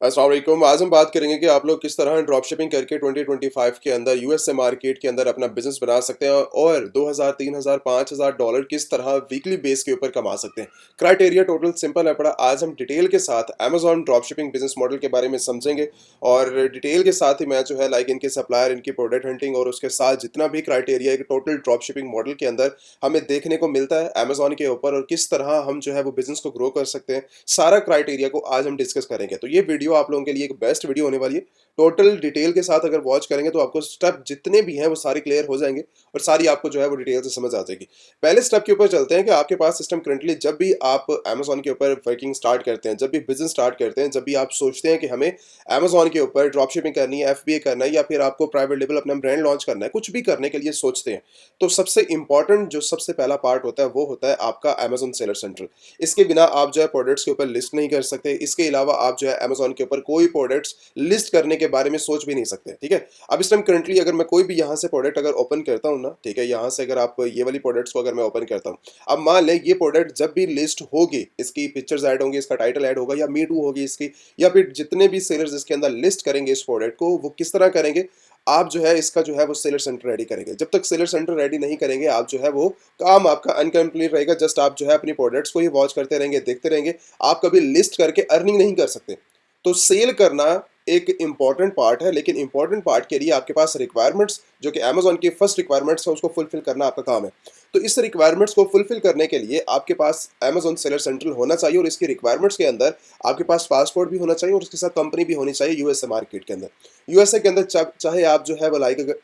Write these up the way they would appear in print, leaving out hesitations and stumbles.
अस्सलाम वालेकुम। आज हम बात करेंगे कि आप लोग किस तरह ड्रॉप शिपिंग करके 2025 के अंदर यूएसए मार्केट के अंदर अपना बिजनेस बना सकते हैं और 2000 3000 5000 डॉलर किस तरह वीकली बेस के ऊपर कमा सकते हैं। क्राइटेरिया टोटल सिंपल है पड़ा। आज हम डिटेल के साथ Amazon drop shipping business model के बारे में समझेंगे और डिटेल के साथ ही मैं जो है लाइक इनके सप्लायर, इनकी प्रोडक्ट हंटिंग और उसके साथ जितना भी क्राइटेरिया एक टोटल ड्रॉप शिपिंग मॉडल के अंदर हमें देखने को मिलता है अमेजॉन के ऊपर और किस तरह हम जो है वो बिजनेस को ग्रो कर सकते हैं, सारा क्राइटेरिया को आज हम डिस्कस करेंगे। तो ये वीडियो आप लोगों के लिए एक बेस्ट वीडियो होने वाली है। टोटल डिटेल के साथ अगर वॉच करेंगे तो आपको स्टेप जितने भी हैं वो सारे क्लियर हो जाएंगे और सारी आपको जो है वो डिटेल से समझ आ जाएगी। पहले स्टेप के ऊपर चलते हैं कि आपके पास सिस्टम करंटली जब भी आप अमेजॉन के ऊपर वर्किंग स्टार्ट करते हैं, जब भी बिजनेस स्टार्ट करते हैं, जब भी आप सोचते हैं कि हमें अमेजॉन के ऊपर ड्रॉप शिपिंग करनी है, एफबीए करना है या फिर आपको प्राइवेट लेवल अपना ब्रांड लॉन्च करना है, कुछ भी करने के लिए सोचते हैं, तो सबसे इंपॉर्टेंट जो सबसे पहला पार्ट होता है वो होता है आपका अमेजॉन सेलर सेंट्रल। इसके बिना आप जो है प्रोडक्ट्स के ऊपर लिस्ट नहीं कर सकते। इसके अलावा आप जो है अमेजॉन के ऊपर कोई प्रोडक्ट्स लिस्ट करने के बारे में सोच भी नहीं सकते। ठीक है, अब इस टाइम करंटली अगर मैं कोई भी यहाँ से प्रोडक्ट अगर ओपन करता हूँ ना, ठीक है, यहाँ से अगर आप ये वाली प्रोडक्ट्स को अगर मैं ओपन करता हूँ, अब मान लें ये प्रोडक्ट जब भी लिस्ट होगी, इसकी पिक्चर्स ऐड होंगी, इसका टाइटल ऐड होगा या मी टू होगी इसकी, या फिर जितने भी सेलर्स इसके अंदर लिस्ट करेंगे इस प्रोडक्ट को, वो किस तरह करेंगे, आप जो है इसका जो है वो सेलर सेंटर रेडी करेंगे। जब तक सेलर सेंटर रेडी नहीं करेंगे आप जो है वो काम आपका अनकम्प्लीट रहेगा। जस्ट आप जो है अपनी प्रोडक्ट्स को ही वॉच करते रहेंगे, देखते रहेंगे, आप कभी लिस्ट करके अर्निंग नहीं कर सकते। तो सेल करना एक इंपॉर्टेंट पार्ट है, लेकिन इंपॉर्टेंट पार्ट के लिए आपके पास रिक्वायरमेंट्स जो कि अमेजॉन की फर्स्ट रिक्वायरमेंट्स है उसको फुलफिल करना आपका काम है। तो इस रिक्वायरमेंट्स को फुलफिल करने के लिए आपके पास अमेजॉन सेलर सेंट्रल होना चाहिए और इसकी रिक्वायरमेंट्स के अंदर आपके पास पासपोर्ट भी होना चाहिए और उसके साथ कंपनी भी होनी चाहिए यूएसए मार्केट के अंदर। यूएसए के अंदर चाहे आप जो है वो लाइक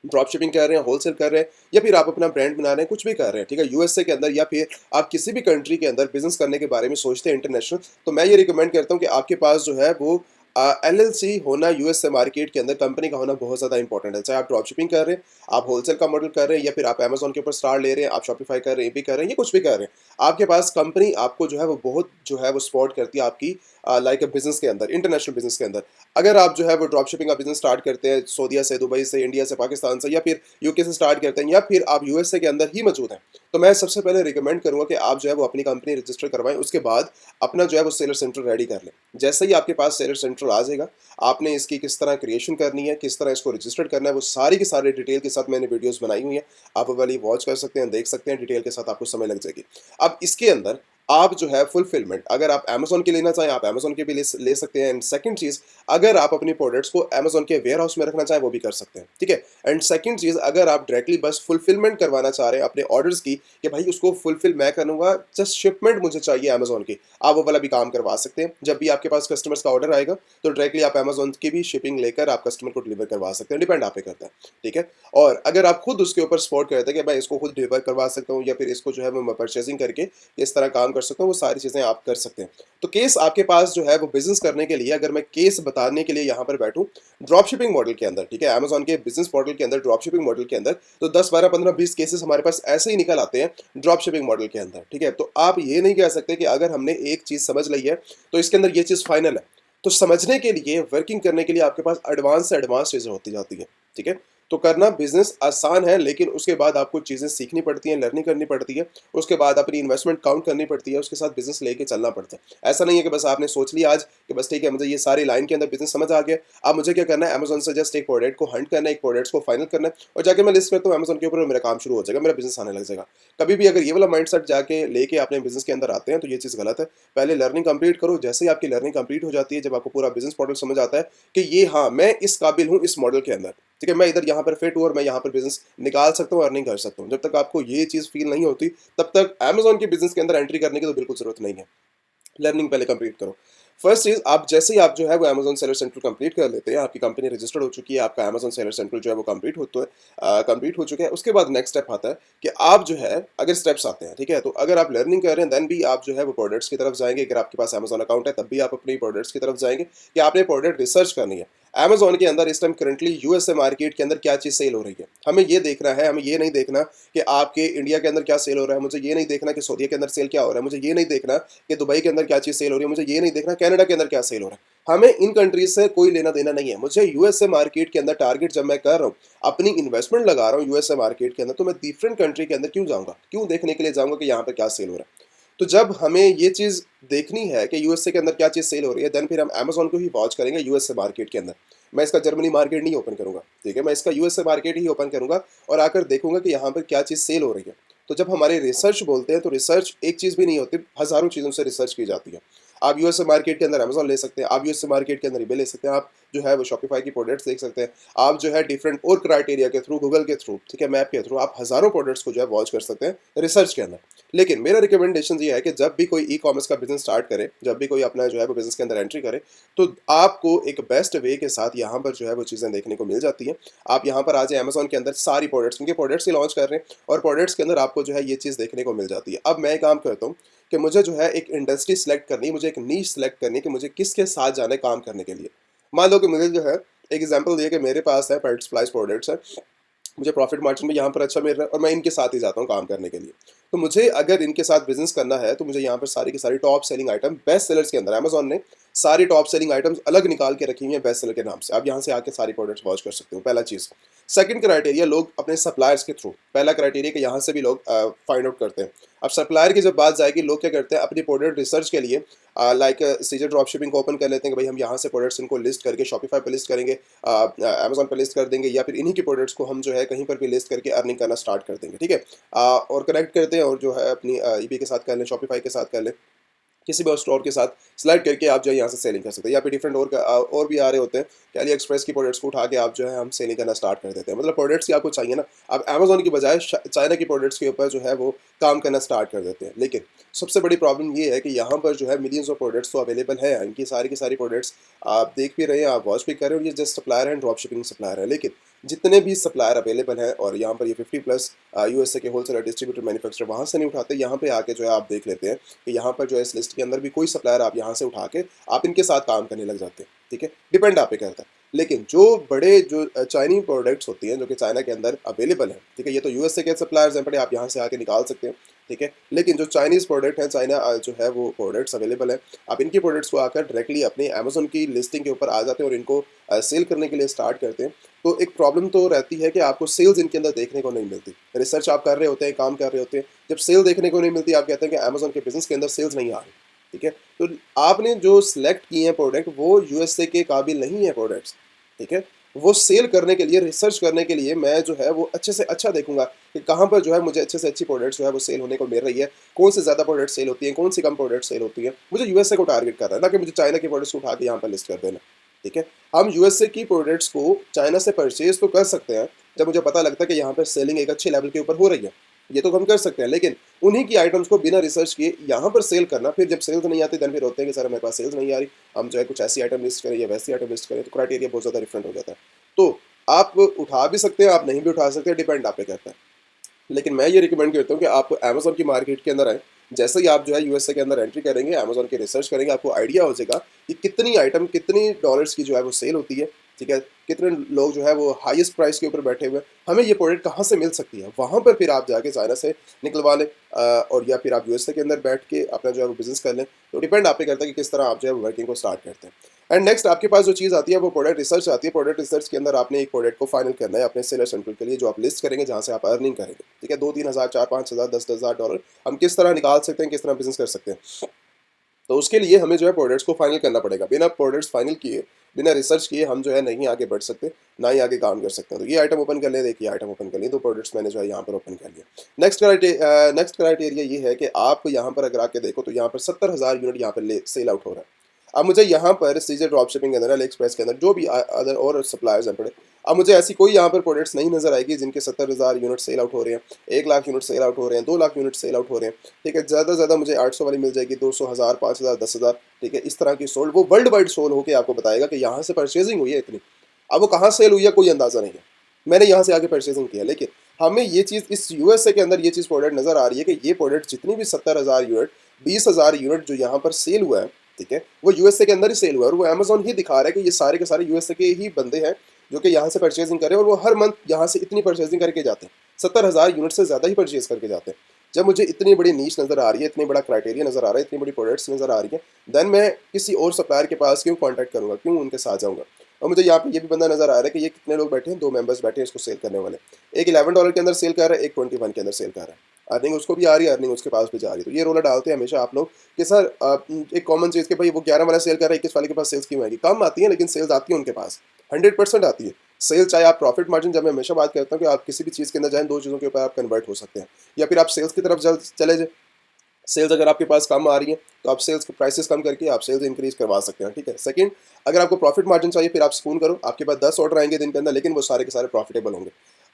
ड्रॉप शिपिंग कर रहे हैं, होलसेल कर रहे हैं या फिर आप अपना ब्रांड बना रहे हैं, कुछ भी कर रहे हैं, ठीक है, यूएसए के अंदर या फिर आप किसी भी कंट्री के अंदर बिजनेस करने के बारे में सोचते हैं इंटरनेशनल, तो मैं ये रिकमेंड करता हूँ कि आपके पास जो है वो एलएलसी होना यूएसए मार्केट के अंदर कंपनी का होना बहुत ज़्यादा इंपॉर्टेंट है। चाहे आप ड्रॉप शिपिंग कर रहे हैं, आप होलसेल का मॉडल कर रहे हैं या फिर आप अमेजॉन के ऊपर स्टार ले रहे हैं, आप शॉपिफाई कर रहे हैं, ये भी कर रहे हैं, ये कुछ भी कर रहे हैं, आपके पास कंपनी आपको जो है वो बहुत जो है वो सपोर्ट करती है आपकी लाइक बिजनेस के अंदर, इंटरनेशनल बिजनेस के अंदर। अगर आप जो है वो ड्रॉप शिपिंग का बिजनेस स्टार्ट करते हैं सऊदीया से, दुबई से, इंडिया से, पाकिस्तान से या फिर यूके से स्टार्ट करते हैं या फिर आप यूएसए के अंदर ही मौजूद हैं, तो मैं सबसे पहले रिकमेंड करूंगा कि आप जो है वो अपनी कंपनी रजिस्टर करवाएं। उसके बाद अपना जो है वो सेलर सेंटर रेडी कर लें। जैसे ही आपके पास सेलर सेंटर आ जाएगा, आपने इसकी किस तरह क्रिएशन करनी है, किस तरह इसको रजिस्टर करना है, वो सारी की सारी डिटेल के साथ मैंने वीडियोस बनाई हुई है। आप वो वाली वॉच कर सकते हैं, देख सकते हैं, डिटेल के साथ आपको समय लग जाएगी। अब इसके अंदर आप जो है फुलफिलमेंट अगर आप अमेजोन के लेना चाहें आप अमेजोन के भी ले सकते हैं। एंड सेकंड चीज़, अगर आप अपनी प्रोडक्ट्स को अमेजोन के वेयर हाउस में रखना चाहें वो भी कर सकते हैं, ठीक है। एंड सेकंड चीज़, अगर आप डायरेक्टली बस फुलफिलमेंट करवाना चाह रहे हैं अपने ऑर्डर्स की कि भाई उसको फुलफिल मैं करूँगा, जस्ट शिपमेंट मुझे चाहिए अमेजोन की, आप वो वाला भी काम करवा सकते हैं। जब भी आपके पास कस्टमर्स का ऑर्डर आएगा तो डायरेक्टली आप अमेजोन की भी शिपिंग लेकर आप कस्टमर को डिलीवर करवा सकते हैं, डिपेंड आप पे करता है, ठीक है। और अगर आप खुद उसके ऊपर सपोर्ट करते हैं कि मैं इसको खुद डिलीवर करवा सकता हूँ या फिर इसको जो है मैं परचेजिंग करके इस तरह काम कर सकता हूँ, वो सारी चीज़ें आप कर सकते हैं। तो केस आपके पास जो है वो बिजनेस करने के लिए, अगर मैं केस बताने के लिए यहाँ पर बैठूँ ड्रॉप शिपिंग मॉडल के अंदर, ठीक है, अमेजॉन के बिजनेस मॉडल के अंदर, ड्रॉप शिपिंग मॉडल के अंदर, तो 10 12 15 20 केसेस हमारे पास ऐसे ही निकल आते हैं ड्रॉप शिपिंग मॉडल के अंदर, ठीक है। तो आप ये नहीं कह सकते कि अगर हमने एक चीज़ समझ ली है तो इसके अंदर ये चीज़ फाइनल है। तो समझने के लिए, वर्किंग करने के लिए आपके पास एडवांस से एडवांस चीज़ें होती जाती हैं, ठीक है। तो करना बिजनेस आसान है, लेकिन उसके बाद आपको चीज़ें सीखनी पड़ती हैं, लर्निंग करनी पड़ती है, उसके बाद अपनी इन्वेस्टमेंट काउंट करनी पड़ती है, उसके साथ बिजनेस लेके चलना पड़ता है। ऐसा नहीं है कि बस आपने सोच लिया आज कि बस ठीक है मुझे ये सारी लाइन के अंदर बिजनेस समझ आ गया, अब मुझे क्या करना है, अमेजोन से जस्ट एक प्रोडक्ट को हंट करना है, एक प्रोडक्ट्स को फाइनल करना है और जाके मैं लिस्ट करता हूँ अमेजोन के ऊपर, मेरा काम शुरू हो जाएगा, मेरा बिजनेस आने लग जाएगा। कभी भी अगर ये वाला माइंडसेट जाके लेके अपने बिजनेस के अंदर आते हैं तो ये चीज़ गलत है। पहले लर्निंग कंप्लीट करो, जैसे ही आपकी लर्निंग कंप्लीट हो जाती है, जब आपको पूरा बिजनेस मॉडल समझ आता है कि ये हाँ मैं इस काबिल हूँ इस मॉडल के अंदर, ठीक है, मैं इधर यहाँ पर फिट हूँ और मैं यहाँ पर बिजनेस निकाल सकता हूँ, अर्निंग कर सकता हूँ, जब तक आपको ये चीज़ फील नहीं होती तब तक अमेजोन के बिजनेस के अंदर एंट्री करने की तो बिल्कुल जरूरत नहीं है। लर्निंग पहले कंप्लीट करो। फर्स्ट चीज़, आप जैसे ही आप जो है वो अमेजोन सेलर सेंट्रल कंप्लीट कर लेते हैं, आपकी कंपनी रजिस्टर्ड हो चुकी है, आपका अमेजोन सेलर सेंट्रल जो है वो कंप्लीट होता है, कंप्लीट हो चुका है, उसके बाद नेक्स्ट स्टेप आता है कि आप जो है, अगर स्टेप्स आते हैं, ठीक है, तो अगर आप लर्निंग कर रहे हैं देन भी आप जो है वो प्रोडक्ट्स की तरफ जाएंगे। अगर आपके पास अमेजोन अकाउंट है तब भी आप अपनी प्रोडक्ट्स की तरफ जाएंगे कि आपने प्रोडक्ट रिसर्च करनी है। अमेजोन के अंदर इस टाइम करंटली यूएसए मार्केट के अंदर क्या चीज़ सेल हो रही है, हमें ये देखना है। हमें ये नहीं देखना कि आपके इंडिया के अंदर क्या सेल हो रहा है, मुझे ये नहीं देखना कि सऊदी के अंदर सेल क्या हो रहा है, मुझे ये नहीं देखना कि दुबई के अंदर क्या चीज़ सेल हो रही है, मुझे ये नहीं देखना कनाडा के अंदर क्या सेल हो रहा है। हमें इन कंट्रीज से कोई लेना देना नहीं है। मुझे यूएसए मार्केट के अंदर टारगेट जब मैं कर रहा हूँ, अपनी इन्वेस्टमेंट लगा रहा हूँ यूएसए मार्केट के अंदर, तो मैं डिफरेंट कंट्री के अंदर क्यों जाऊँगा, क्यों देखने के लिए जाऊँगा कि यहाँ पर क्या सेल हो रहा है। तो जब हमें ये चीज़ देखनी है कि यूएसए के अंदर क्या चीज़ सेल हो रही है, देन फिर हम अमेज़न को ही वॉच करेंगे यूएसए मार्केट के अंदर। मैं इसका जर्मनी मार्केट नहीं ओपन करूँगा, ठीक है? मैं इसका यूएसए मार्केट ही ओपन करूँगा और आकर देखूँगा कि यहाँ पर क्या चीज़ सेल हो रही है। तो जब हमारे रिसर्च बोलते हैं, तो रिसर्च एक चीज़ भी नहीं होती, हज़ारों चीज़ों से रिसर्च की जाती है। आप यूएसए मार्केट के अंदर अमेज़न ले सकते हैं, आप यूएसए मार्केट के अंदर ईबे ले सकते हैं, आप जो है वो शॉपिफ़ाई की प्रोडक्ट्स देख सकते हैं, आप जो है डिफरेंट और क्राइटेरिया के थ्रू, गूगल के थ्रू, ठीक है, मैप के थ्रू आप हज़ारों प्रोडक्ट्स को जो है वॉच कर सकते हैं रिसर्च के अंदर। लेकिन मेरा रिकमेंडेशन ये है कि जब भी कोई ई-कॉमर्स का बिज़नेस स्टार्ट करे, जब भी कोई अपना जो है वो बिज़नेस के अंदर एंट्री करे, तो आपको एक बेस्ट वे के साथ यहाँ पर जो है वो चीज़ें देखने को मिल जाती हैं। आप यहाँ पर आ जाएँ अमेज़न के अंदर, सारी प्रोडक्ट्स, उनके प्रोडक्ट्स ही लॉन्च कर रहे हैं और प्रोडक्ट्स के अंदर आपको जो है ये चीज़ देखने को मिल जाती है। अब मैं एक काम करता हूँ कि मुझे जो है एक इंडस्ट्री सेलेक्ट करनी है, मुझे एक नीश सेलेक्ट करनी है कि मुझे किसके साथ जाना है काम करने के लिए। मान लो कि मुझे जो है एक एग्जांपल दिया कि मेरे पास है पेट सप्लाइज प्रोडक्ट्स है, मुझे प्रॉफिट मार्जिन भी यहाँ पर अच्छा मिल रहा है और मैं इनके साथ ही जाता हूँ काम करने के लिए। तो मुझे अगर इनके साथ बिज़नेस करना है, तो मुझे यहाँ पर सारी की सारी top selling item best sellers के अंदर अमेज़न ने सारी टॉप सेलिंग आइटम्स अलग निकाल के रखी हुई हैं बेस्ट सेलर के नाम से। आप यहाँ से आके सारी प्रोडक्ट्स वॉच कर सकते हो, पहला चीज़। सेकंड क्राइटेरिया, लोग अपने सप्लायर्स के थ्रू, पहला क्राइटेरिया कि यहाँ से भी लोग फाइंड आउट करते हैं। अब सप्लायर की जब बात जाएगी, लोग क्या करते हैं अपनी प्रोडक्ट रिसर्च के लिए लाइक सीजर ड्रॉप शिपिंग को ओपन कर लेते हैं कि भाई हम यहाँ से प्रोडक्ट्स इनको लिस्ट करके शॉपिफाई पे लिस्ट करेंगे, अमेज़न पे लिस्ट कर देंगे, या फिर इन्हीं की प्रोडक्ट्स को हम जो है कहीं पर भी लिस्ट करके अर्निंग करना स्टार्ट कर देंगे, ठीक है? और कनेक्ट करते हैं और जो है अपनी ईबे के साथ कर लें, शॉपिफाई के साथ कर लें, किसी भी और स्टोर के साथ स्लाइड करके आप जो है यहाँ से सेलिंग कर सकते हैं। या फिर डिफरेंट और भी आ रहे होते हैं कि अली एक्सप्रेस की प्रोडक्ट्स को उठा के आप जो है हम सेलिंग करना स्टार्ट कर देते हैं। मतलब प्रोडक्ट्स की आपको चाहिए ना, आप अमेज़न की बजाय चाइना की प्रोडक्ट्स के ऊपर जो है वो काम करना स्टार्ट कर देते हैं। लेकिन सबसे बड़ी प्रॉब्लम ये है कि यहाँ पर जो है मिलियंस ऑफ प्रोडक्ट्स तो अवेलेबल है, इनकी सारी की सारी प्रोडक्ट्स आप देख भी रहे हैं, आप वॉच भी कर रहे हो, ये जस्ट सप्लायर हैं, ड्रॉप शिपिंग सप्लायर है। लेकिन जितने भी सप्लायर अवेलेबल हैं, और यहाँ पर ये 50+ यूएसए के होलसेलर, डिस्ट्रीब्यूटर, मैन्युफैक्चरर वहाँ से नहीं उठाते, यहाँ पे आके जो है आप देख लेते हैं कि यहाँ पर जो है इस लिस्ट के अंदर भी कोई सप्लायर आप यहाँ से उठा के आप इनके साथ काम करने लग जाते हैं, ठीक है? डिपेंड आप पे करता है। लेकिन जो बड़े जो चाइनीज प्रोडक्ट्स होती हैं जो कि चाइना के अंदर अवेलेबल हैं, ठीक है, ये तो यूएसए के सप्लायर्स हैं, बड़े आप यहाँ से आके निकाल सकते हैं, ठीक है? लेकिन जो चाइनीज़ प्रोडक्ट हैं, चाइना जो है वो प्रोडक्ट्स अवेलेबल हैं, आप इनकी प्रोडक्ट्स को आकर डायरेक्टली अपने अमेज़न की लिस्टिंग के ऊपर आ जाते हैं और इनको सेल करने के लिए स्टार्ट करते हैं। तो एक प्रॉब्लम तो रहती है कि आपको सेल्स इनके अंदर देखने को नहीं मिलती। रिसर्च आप कर रहे होते हैं, काम कर रहे होते हैं, जब सेल देखने को नहीं मिलती, आप कहते हैं कि अमेज़न के बिज़नेस के अंदर सेल्स नहीं आ रही, ठीक है? तो आपने जो सिलेक्ट किए हैं प्रोडक्ट, वो यूएसए के काबिल नहीं है प्रोडक्ट्स, ठीक है? वो सेल करने के लिए, रिसर्च करने के लिए मैं जो है वो अच्छे से अच्छा देखूंगा कि कहाँ पर जो है मुझे अच्छे से अच्छी प्रोडक्ट्स जो है वो सेल होने को मिल रही है, कौन से ज़्यादा प्रोडक्ट सेल होती हैं, कौन सी कम प्रोडक्ट सेल होती है। मुझे यूएसए को टारगेट कर रहा है, ना कि मुझे चाइना की प्रोडक्ट्स उठा के यहाँ पर लिस्ट कर देना, ठीक है? हम यूएसए की प्रोडक्ट्स को चाइना से परचेज तो कर सकते हैं जब मुझे पता लगता है कि यहाँ पर सेलिंग एक अच्छे लेवल के ऊपर हो रही है, ये तो हम कर सकते हैं। लेकिन उन्हीं की आइटम्स को बिना रिसर्च किए यहाँ पर सेल करना, फिर जब सेल्स नहीं आती देन फिर होते हैं कि सर हमारे पास सेल्स नहीं आ रही, हम जो है कुछ ऐसी आइटम लिस्ट करें या वैसी आइटम लिस्ट करें, तो क्राइटेरिया बहुत ज़्यादा डिफरेंट हो जाता है। तो आप उठा भी सकते हैं, आप नहीं भी उठा सकते, डिपेंड आप पे करता है। लेकिन मैं ये रिकमेंड करता हूँ कि आप अमेज़न की मार्केट के अंदर आएँ। जैसे ही आप जो है यूएसए के अंदर एंट्री करेंगे, अमेज़न की रिसर्च करेंगे, आपको आइडिया हो जाएगा कि कितनी आइटम, कितनी डॉलर्स की जो है वो सेल होती है, ठीक है? कितने लोग जो है वो हाईएस्ट प्राइस के ऊपर बैठे हुए हैं, हमें ये प्रोडक्ट कहाँ से मिल सकती है, वहाँ पर फिर आप जाके चाइना से निकलवा लें, और या फिर आप यूएसए के अंदर बैठ के अपना जो है वो बिज़नेस कर लें। तो डिपेंड आप पे करता है कि किस तरह आप जो है वर्किंग को स्टार्ट करते हैं। एंड नेक्स्ट आपके पास जो चीज़ आती है वो प्रोडक्ट रिसर्च आती है। प्रोडक्ट रिसर्च के अंदर आपने एक प्रोडक्ट को फाइनल करना है अपने सेलर सर्कल के लिए, जो आप लिस्ट करेंगे, जहाँ से आप अर्निंग करेंगे, ठीक है? 2-3 हज़ार, 4-5 हज़ार, 10-10 हज़ार डॉलर हम किस तरह निकाल सकते हैं, किस तरह बिजनेस कर सकते हैं। तो उसके लिए हमें जो है प्रोडक्ट्स को फाइनल करना पड़ेगा। बिना प्रोडक्ट्स फाइनल किए, बिना रिसर्च किए हम जो है नहीं आगे बढ़ सकते, ना ही आगे काम कर सकते हैं। तो ये आइटम ओपन कर लें, देखिए आइटम ओपन कर लें, तो प्रोडक्ट्स मैंने जो है यहाँ पर ओपन कर लिया। नेक्स्ट क्राइटेरिया ये है कि आप यहाँ पर अगर आके देखो, तो यहाँ पर 70,000 यूनिट यहाँ पर सेल आउट हो रहा है। अब मुझे यहाँ पर सीजर ड्रॉप शिपिंग के अंदर, अली एक्सप्रेस के अंदर, जो भी अदर और सप्लायर्स हैं पड़े, अब मुझे ऐसी कोई यहाँ पर प्रोडक्ट्स नहीं नजर आएगी जिनके 70,000 यूनिट सेल आउट हो रहे हैं, 1 लाख यूनिट सेल आउट हो रहे हैं, 2 लाख यूनिट सेल आउट हो रहे हैं, ठीक है? ज़्यादा से ज़्यादा मुझे 800 वाली मिल जाएगी, 200, 1000, 5000, 10,000, ठीक है? इस तरह की सोल्ड, वो वर्ल्ड वाइड सोल होकर आपको बताएगा कि यहाँ से परचेजिंग हुई है इतनी। अब वो कहाँ सेल हुई है कोई अंदाज़ा नहीं है, मैंने यहाँ से आके परचेजिंग किया। लेकिन हमें ये चीज़ इस यूएसए के अंदर ये चीज़ प्रोडक्ट नज़र आ रही है कि ये प्रोडक्ट जितनी भी 70,000 यूनिट, 20,000 यूनिट जो यहाँ पर सेल हुआ है, ठीक है, वो यूएसए के अंदर ही सेल हुआ है। और वो अमेज़न ही दिखा रहा है कि ये सारे के सारे यूएसए के ही बंदे हैं जो कि यहाँ से परचेजिंग करें, और वो हर मंथ यहाँ से इतनी परचेजिंग करके जाते हैं, 70,000 यूनिट से ज़्यादा ही परचेज करके जाते हैं। जब मुझे इतनी बड़ी नीश नज़र आ रही है, इतनी बड़ा क्राइटेरिया नज़र आ रहा है, इतनी बड़ी प्रोडक्ट्स नज़र आ रही है, देन मैं किसी और सप्लायर के पास क्यों कॉन्टैक्ट करूँगा, क्यों उनके साथ जाऊँगा? और मुझे यहाँ पे ये भी बंदा नजर आ रहा है कि ये कितने लोग बैठे हैं, 2 मेंबर्स बैठे हैं इसको सेल करने वाले। एक $11 के अंदर सेल कर रहा है, एक 21 के अंदर सेल कर रहा है। अर्निंग उसको भी आ रही है, अर्निंग उसके पास भी जा रही है। तो ये रोला डालते हैं हमेशा आप लोग कि सर एक कॉमन चीज़ कि भाई वो 11 वाला सेल कर रहा है, 21 वाले के पास सेल्स क्यों आएगी? कम आती है लेकिन सेल्स आती है उनके पास, 100% आती है सेल। चाहे आप प्रॉफिट मार्जिन, जब मैं हमेशा बात करता हूँ कि आप किसी भी चीज़ के अंदर जाएं, 2 चीज़ों के ऊपर आप कन्वर्ट हो सकते हैं। या फिर आप सेल्स की तरफ चले जाए। सेल्स अगर आपके पास कम आ रही है तो आप सेल्स के प्राइसेस कम करके आप सेल्स इंक्रीज करवा सकते हैं, ठीक है। सेकंड, अगर आपको प्रॉफिट मार्जिन चाहिए फिर आप स्पून करो, आपके पास 10 ऑर्डर आएंगे दिन के अंदर, लेकिन वो सारे के सारे प्रॉफिटेबल होंगे।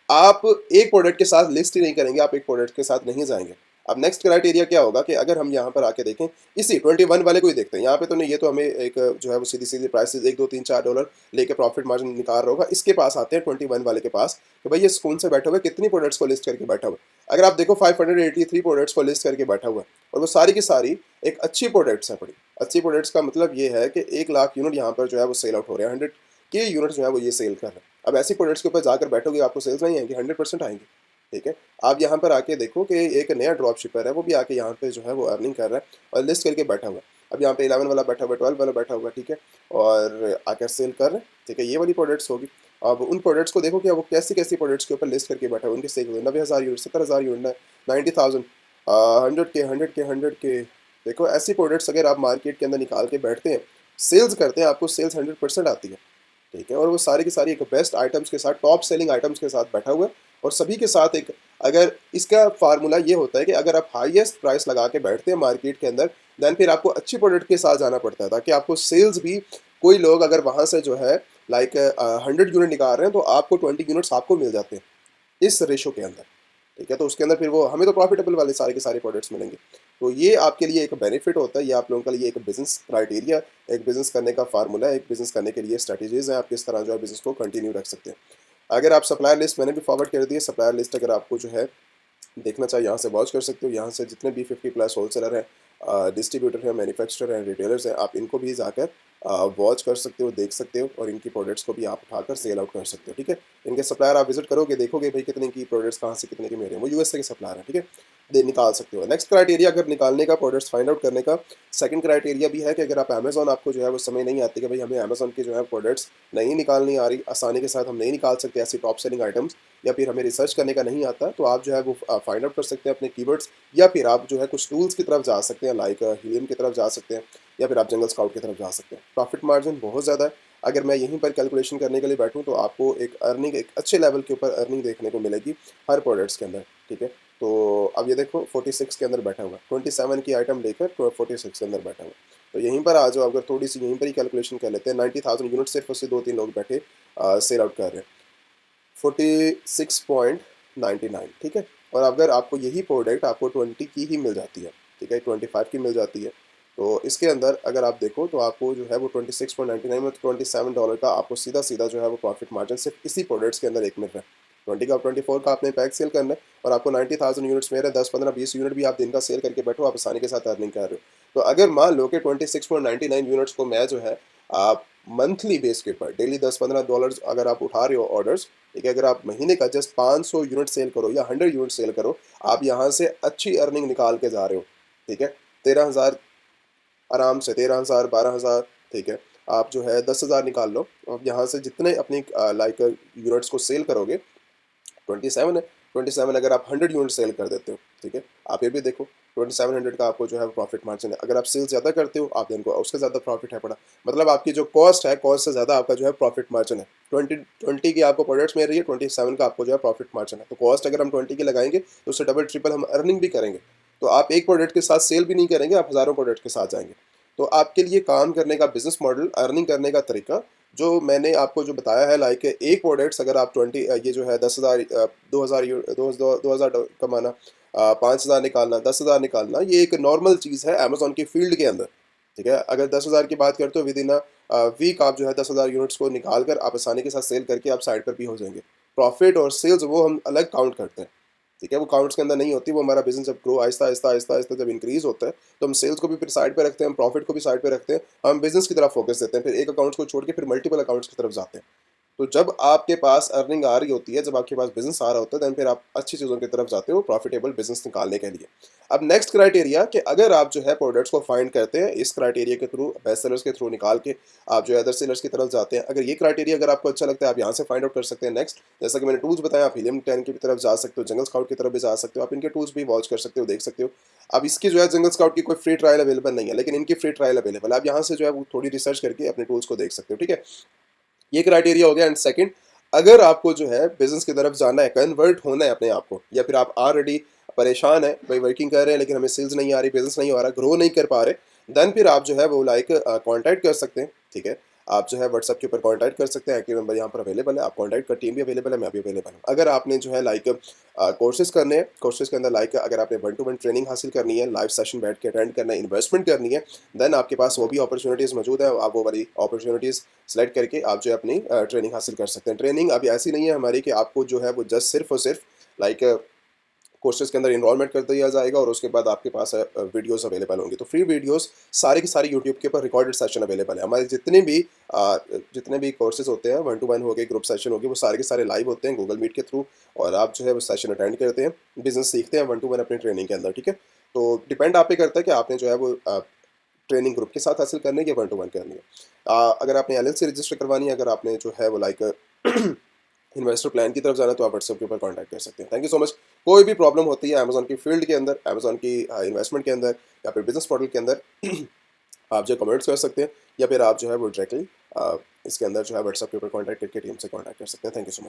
आप एक प्रोडक्ट के साथ लिस्ट ही नहीं करेंगे, आप एक प्रोडक्ट के साथ नहीं जाएंगे। अब नेक्स्ट क्राइटेरिया क्या होगा कि अगर हम यहाँ पर आके देखें, इसी 21 वाले को ही देखते हैं। यहाँ पे तो नहीं, ये तो हमें एक जो है वो सीधी सीधी प्राइसेस 1 2 3 $4 लेके प्रॉफिट मार्जिन निकाल रहा होगा। इसके पास आते हैं 21 वाले के पास कि भाई ये कौन से बैठा हुआ है, कितनी प्रोडक्ट्स को लिस्ट करके बैठा हुआ है। अगर आप देखो 583 प्रोडक्ट्स को लिस्ट करके बैठा हुआ है और वो सारी की सारी एक अच्छी प्रोडक्ट्स हैं। बड़ी अच्छी प्रोडक्ट्स का मतलब ये है कि 1 लाख यूनिट यहाँ पर जो है वो सेल आउट हो रहे हैं, 100 के यूनिट जो है वो ये सेल कर रहे हैं। अब ऐसी प्रोडक्ट्स के ऊपर जाकर बैठोगे आपको सेल्स नहीं आएंगी, 100% आएंगी, ठीक है। आप यहाँ पर आके देखो कि एक नया ड्रॉप शिपर है, वो भी आके यहाँ पे जो है वो अर्निंग कर रहा है और लिस्ट करके बैठा हुआ है। अब यहाँ पे 11 वाला बैठा हुआ है, 12 वाला बैठा हुआ है, ठीक है, और आकर सेल कर रहे हैं, ठीक है। ये वाली प्रोडक्ट्स होगी। अब उन प्रोडक्ट्स को देखो कि वो कैसी कैसी प्रोडक्ट्स के ऊपर लिस्ट करके बैठा हुआ है, उनके सेल 90,000 यूनिट, 70,000 यूनिट, 90,000, 100 के देखो ऐसी प्रोडक्ट्स अगर आप मार्केट के अंदर निकाल के बैठते हैं, सेल्स करते हैं, आपको सेल्स 100% आती है, ठीक है। और वो सारी की सारी एक बेस्ट आइटम्स के साथ, टॉप सेलिंग आइटम्स के साथ बैठा हुआ है और सभी के साथ एक, अगर इसका फार्मूला ये होता है कि अगर आप हाईएस्ट प्राइस लगा के बैठते हैं मार्केट के अंदर, देन फिर आपको अच्छी प्रोडक्ट के साथ जाना पड़ता है ताकि आपको सेल्स भी, कोई लोग अगर वहाँ से जो है लाइक 100 यूनिट निकाल रहे हैं तो आपको 20 यूनिट्स आपको मिल जाते हैं इस रेशो के अंदर, ठीक है। तो उसके अंदर फिर वो हमें तो प्रॉफिटेबल वाले सारे के सारे प्रोडक्ट्स मिलेंगे। तो ये आपके लिए एक बेनिफिट होता है, ये आप लोगों के लिए एक बिजनेस क्राइटेरिया, एक बिजनेस करने का फार्मूला, एक बिजनेस करने के लिए स्ट्रैटेजीज हैं, आप किस तरह जो है बिजनेस को कंटिन्यू रख सकते हैं। अगर आप सप्लायर लिस्ट मैंने भी फॉरवर्ड कर दी है, सप्लायर लिस्ट अगर आपको जो है देखना चाहिए यहाँ से वॉच कर सकते हो। यहाँ से जितने भी 50+ होलसेलर हैं, डिस्ट्रीब्यूटर हैं, मैन्युफैक्चरर हैं, रिटेलर्स हैं, आप इनको भी जाकर वॉच कर सकते हो, देख सकते हो और इनकी प्रोडक्ट्स को भी आप उठाकर सेल आउट कर सकते हो, ठीक है। इनके सप्लायर आप विजिट करोगे, देखोगे भाई कितने की प्रोडक्ट्स कहाँ से कितने के मेरे हैं, वो यूएसए के सप्लायर हैं, ठीक है, दे निकाल सकते हो। नेक्स्ट क्राइटेरिया अगर निकालने का, प्रोडक्ट्स फाइंड आउट करने का, सेकंड क्राइटेरिया भी है कि अगर आप अमेजॉन, आपको जो है वो समय नहीं आती कि भाई हमें अमेजॉन की जो है प्रोडक्ट्स नहीं निकालनी आ रही, आसानी के साथ हम नहीं निकाल सकते ऐसी टॉप सेलिंग आइटम्स, या फिर हमें रिसर्च करने का नहीं आता, तो आप जो है वो फाइंड आउट कर सकते हैं अपने कीवर्ड्स, या फिर आप जो है कुछ टूल्स की तरफ जा सकते हैं, लाइक हीलियम की तरफ जा सकते हैं, या फिर आप जंगल स्काउट की तरफ जा सकते हैं। प्रॉफिट मार्जिन बहुत ज़्यादा है। अगर मैं यहीं पर कैलकुलेशन करने के लिए बैठूं तो आपको एक अर्निंग, एक अच्छे लेवल के ऊपर अर्निंग देखने को मिलेगी हर प्रोडक्ट्स के अंदर, ठीक है। तो अब ये देखो 46 के अंदर बैठा हुआ है, 27 की आइटम लेकर 46 के अंदर बैठा हुआ है। तो यहीं पर आ जाओ, अगर थोड़ी सी यहीं पर ही कैलकुलेशन कर लेते हैं, 90,000 यूनिट सिर्फ उससे 2-3 लोग बैठे सेल आउट कर रहे हैं, 46.99, ठीक है। और अगर आपको यही प्रोडक्ट आपको 20 की ही मिल जाती है, ठीक है, 25 की मिल जाती है, तो इसके अंदर अगर आप देखो तो आपको जो है वो 26.99 में $27 का आपको सीधा सीधा जो है वो प्रॉफिट मार्जिन सिर्फ इसी प्रोडक्ट्स के अंदर एक मिल रहा है। 20 का 24 का आपने पैक सेल करना है और आपको 90,000 यूनिट्स मेरे 10 15 20 यूनिट भी आप दिन का सेल करके बैठो, आप आसानी के साथ अर्निंग कर रहे हो। तो अगर मान लो कि 26.99 यूनिट्स को मैं जो है आप मंथली बेस के ऊपर डेली $10-15 अगर आप उठा रहे हो ऑर्डर्स, ठीक है, अगर आप महीने का जस्ट 500 यूनिट सेल करो या 100 यूनिट सेल करो, आप यहाँ से अच्छी अर्निंग निकाल के जा रहे हो, ठीक है। 13,000 आराम से, 13,000 12,000, ठीक है। आप जो है 10,000 निकाल लो, अब यहाँ से जितने अपनी लाइक यूनिट्स को सेल करोगे, 27 है, 27 अगर आप 100 यूनिट सेल कर देते हो, ठीक है, आप ये भी देखो 2700 का आपको जो है प्रॉफिट मार्जिन है। अगर आप सेल ज़्यादा करते हो आप इनको उसका ज़्यादा प्रॉफिट है पड़ा, मतलब आपकी जो कॉस्ट है, कॉस्ट से ज़्यादा आपका जो है प्रॉफिट मार्जिन है। 20 की आपको प्रोडक्ट्स मिल रही है, 27 का आपको जो है प्रॉफिट मार्जिन है। तो कॉस्ट अगर हम 20 की लगाएंगे तो उससे डबल ट्रिपल हम अर्निंग भी करेंगे। तो आप एक प्रोडक्ट के साथ सेल भी नहीं करेंगे, आप हज़ारों प्रोडक्ट के साथ जाएंगे। तो आपके लिए काम करने का बिजनेस मॉडल, अर्निंग करने का तरीका जो मैंने आपको जो बताया है, लाइक एक प्रोडक्ट्स अगर आप 20 ये जो है 10,000 2,000 2,000 कमाना, 5,000 निकालना, 10,000 निकालना, ये एक नॉर्मल चीज़ है अमेजोन की फील्ड के अंदर, ठीक है। अगर 10,000 की बात करते हो विद इन वीक आप जो है 10,000 यूनिट्स को निकाल कर आप आसानी के साथ सेल करके आप साइड पर भी हो जाएंगे। प्रॉफिट और सेल्स वो हम अलग काउंट करते हैं, ठीक है, वो काउंट्स के अंदर नहीं होती। वो हमारा बिजनेस जब ग्रो आहिस्ता आहिस्ता आहिस्ता आहिस्ता जब इंक्रीज होता है तो हम सेल्स को भी फिर साइड पे रखते हैं, हम प्रॉफिट को भी साइड पे रखते हैं, हम बिजनेस की तरफ फोकस देते हैं, फिर एक अकाउंट्स को छोड़ के फिर मल्टीपल अकाउंट्स की तरफ जाते हैं। तो जब आपके पास अर्निंग आ रही होती है, जब आपके पास बिजनेस आ रहा होता है, देन फिर आप अच्छी चीज़ों की तरफ जाते हो प्रॉफिटेबल बिजनेस निकालने के लिए। अब नेक्स्ट क्राइटेरिया कि अगर आप जो है प्रोडक्ट्स को फाइंड करते हैं इस क्राइटेरिया के थ्रू, बेस्ट सेलर्स के थ्रू निकाल के आप जो है अदर सेलर्स की तरफ जाते हैं, अगर ये क्राइटेरिया अगर आपको अच्छा लगता है आप यहाँ से फाइंड आउट कर सकते हैं। नेक्स्ट, जैसा कि मैंने टूल्स बताया, आप हीलियम 10 की तरफ जा सकते हो, जंगल स्काउट की तरफ भी जा सकते हो, आप इनके टूल्स भी वॉच कर सकते हो, देख सकते हो। अब इसकी जो है जंगल स्काउट की कोई फ्री ट्रायल अवेलेबल नहीं है, लेकिन इनकी फ्री ट्रायल अवेलेबल है। आप यहाँ से जो है वो थोड़ी रिसर्च करके अपने टूल्स को देख सकते हो, ठीक है। ये क्राइटेरिया हो गया। एंड सेकंड, अगर आपको जो है बिजनेस की तरफ जाना है, कन्वर्ट होना है अपने आप को, या फिर आप ऑलरेडी परेशान है भाई, वर्किंग कर रहे हैं लेकिन हमें सेल्स नहीं आ रही, बिजनेस नहीं हो रहा, ग्रो नहीं कर पा रहे, देन फिर आप जो है वो लाइक कांटेक्ट कर सकते हैं, ठीक है। आप जो है व्हाट्सएप के ऊपर कांटेक्ट कर सकते हैं, एक्टिव नंबर यहाँ पर अवेलेबल है, आप कांटेक्ट कर, टीम भी अवेलेबल है, मैं भी अवेलेबल हूँ। अगर आपने जो है लाइक कोर्सेज करने हैं, कोर्सेज के अंदर लाइक अगर आपने 1-to-1 ट्रेनिंग हासिल करनी है, लाइव सेशन बैठ के अटेंड करना है, इन्वेस्टमेंट करनी है, देन आपके पास वो भी अपॉर्चुनिटीज़ मौजूद है। आप वो वाली अपॉर्चुनिटीज़ सेलेक्ट करके आप जो है अपनी ट्रेनिंग हासिल कर सकते हैं। ट्रेनिंग अभी ऐसी नहीं है हमारी कि आपको जो है वो जस्ट सिर्फ और सिर्फ लाइक कोर्सेज के अंदर इनरोलमेंट कर दिया जाएगा और उसके बाद आपके पास वीडियोस अवेलेबल होंगे। तो फ्री वीडियोस सारे के सारे यूट्यूब के ऊपर रिकॉर्डेड सेशन अवेलेबल है। हमारे जितने भी कोर्सेज होते हैं, 1-to-1 हो गए, ग्रुप सेशन हो गए, वो सारे के सारे लाइव होते हैं गूगल मीट के थ्रू, और आप जो है वो सेशन अटेंड करते हैं, बिजनेस सीखते हैं 1-to-1 अपनी ट्रेनिंग के अंदर, ठीक है। तो डिपेंड आप पे करता है कि आपने जो है वो ट्रेनिंग ग्रुप के साथ हासिल करनी है कि 1-to-1 करनी है। अगर आपने एलएलसी रजिस्टर करवानी है, अगर आपने जो है वो लाइक इन्वेस्टर प्लान की तरफ जाना है, तो आप व्हाट्सएप के ऊपर कांटेक्ट कर सकते हैं। Thank you so much. कोई भी प्रॉब्लम होती है अमेजोन की फील्ड के अंदर, अमेजोन की इन्वेस्टमेंट के अंदर, या फिर बिजनेस मॉडल के अंदर आप जो कमेंट्स कर सकते हैं, या फिर आप जो है वो डायरेक्टली इसके अंदर जो है व्हाट्सएप के ऊपर कांटेक्ट करके टीम से कांटेक्ट कर सकते हैं। Thank you so much.